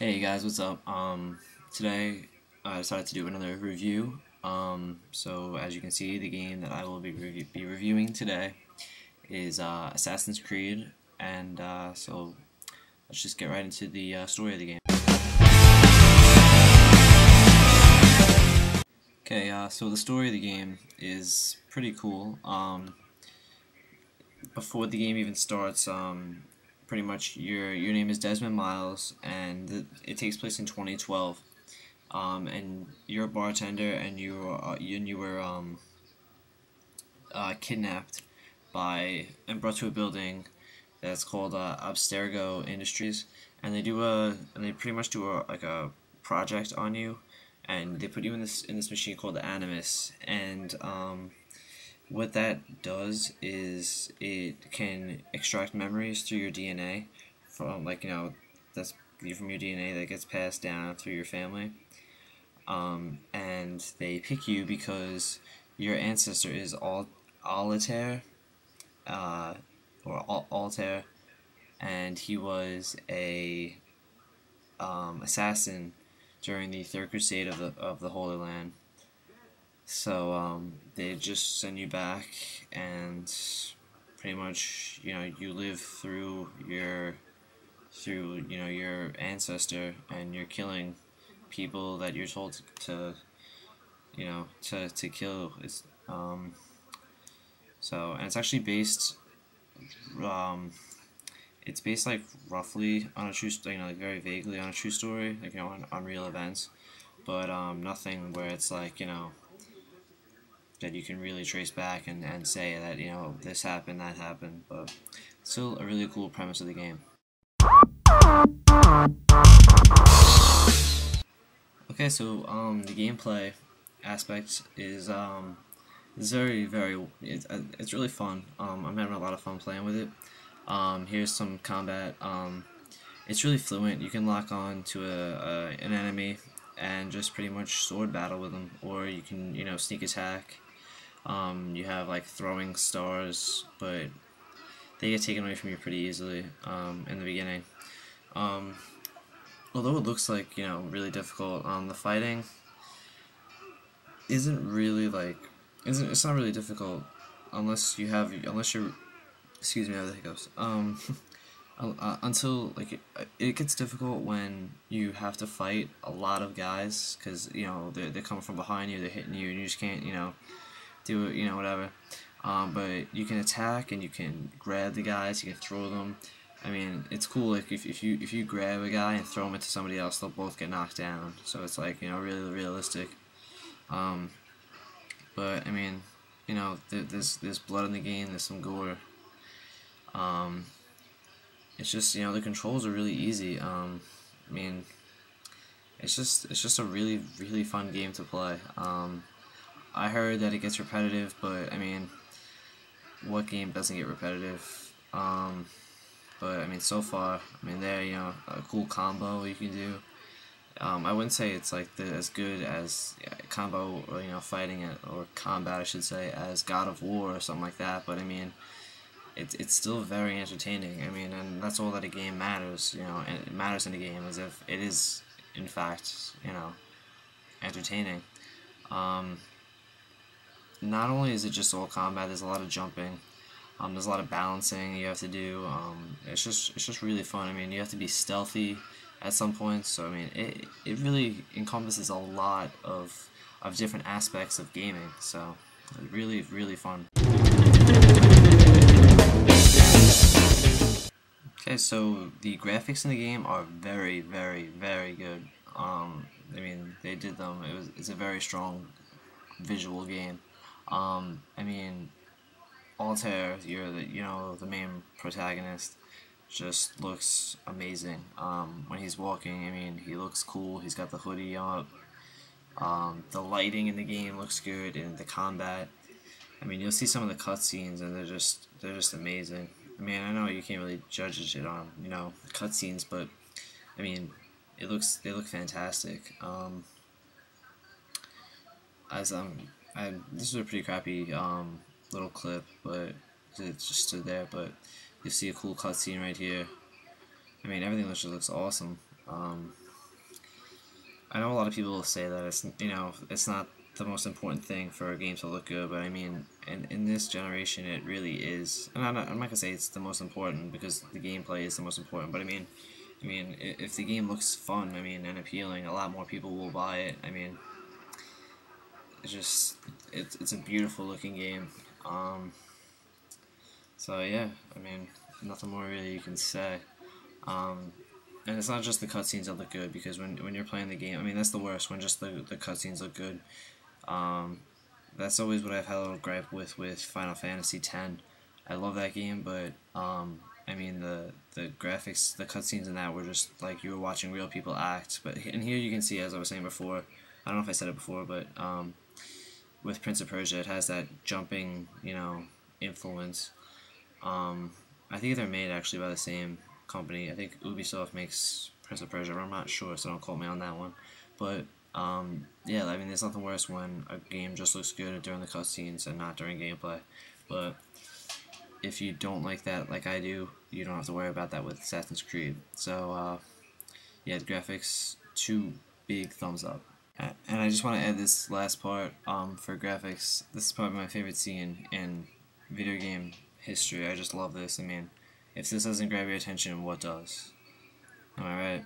Hey guys, what's up? Today I decided to do another review. So as you can see, the game that I will be reviewing today is Assassin's Creed, and so let's just get right into the story of the game. Okay, so the story of the game is pretty cool. Before the game even starts, pretty much your name is Desmond Miles, and it takes place in 2012. And you're a bartender, and you were kidnapped and brought to a building that's called Abstergo Industries, and they pretty much do a project on you, and they put you in this machine called the Animus, and what that does is it can extract memories through your DNA from that's from your DNA that gets passed down through your family. And they pick you because your ancestor is Altair, Altair, and he was a assassin during the Third Crusade of the Holy Land. So they just send you back, and pretty much you live through your ancestor, and you're killing people that you're told to kill. So, and it's actually based it's based like roughly on a true like very vaguely on a true story, like on real events, but nothing where it's like that you can really trace back and say that this happened, that happened, but still a really cool premise of the game. Okay, so the gameplay aspect is it's really fun. I'm having a lot of fun playing with it. Here's some combat. It's really fluent. You can lock on to an enemy and just pretty much sword battle with them, or you can sneak attack. You have like throwing stars, but they get taken away from you pretty easily in the beginning. Although it looks like really difficult, the fighting isn't really it's not really difficult unless you're excuse me, I have the hiccups. Until it gets difficult when you have to fight a lot of guys, because they're coming from behind you, they're hitting you, and you just can't do it, whatever. But you can attack, and you can grab the guys, you can throw them. I mean, it's cool. Like if you grab a guy and throw him into somebody else, they'll both get knocked down. So it's like really realistic. But I mean, there's blood in the game. There's some gore. It's just the controls are really easy. I mean, it's just a really fun game to play. I heard that it gets repetitive, but I mean, what game doesn't get repetitive? But I mean, so far, I mean, there a cool combo you can do. I wouldn't say it's like as good as combo or fighting it, or combat I should say, as God of War or something like that. But I mean, it's still very entertaining. I mean, and that's all that a game matters. And it matters in a game is if it is in fact entertaining. Not only is it just all combat, there's a lot of jumping. There's a lot of balancing you have to do. It's just really fun. I mean, you have to be stealthy at some points. So I mean, it really encompasses a lot of different aspects of gaming. So really fun. Okay, so the graphics in the game are very good. I mean, they did them. It's a very strong visual game. I mean, Altair, you're the main protagonist, just looks amazing. When he's walking, I mean, he looks cool. He's got the hoodie up. The lighting in the game looks good, and the combat. I mean, you'll see some of the cutscenes, and they're just amazing. I mean, I know you can't really judge it on the cutscenes, but I mean, they look fantastic. This is a pretty crappy little clip, but it just stood there. But you see a cool cutscene right here. I mean, everything just looks awesome. I know a lot of people will say that it's, you know, it's not the most important thing for a game to look good, but I mean, in this generation, it really is. And I'm not gonna say it's the most important because the gameplay is the most important, but if the game looks fun, I mean, and appealing, a lot more people will buy it. I mean, it's just it's a beautiful looking game. So yeah, I mean, nothing more really you can say. And it's not just the cutscenes that look good, because when you're playing the game, I mean, that's the worst, when just the cutscenes look good. That's always what I've had a little gripe with Final Fantasy X. I love that game, but I mean, the graphics, the cutscenes in that were just like you were watching real people act. But in here you can see, as I was saying before, I don't know if I said it before, but with Prince of Persia, it has that jumping, you know, influence. I think they're made actually by the same company. I think Ubisoft makes Prince of Persia, but I'm not sure, so don't quote me on that one. But yeah, I mean, there's nothing worse when a game just looks good during the cutscenes and not during gameplay. But if you don't like that, like I do, you don't have to worry about that with Assassin's Creed. So yeah, the graphics, 2 big thumbs up. And I just want to add this last part for graphics. This is probably my favorite scene in video game history. I just love this. I mean, if this doesn't grab your attention, what does? Am I right?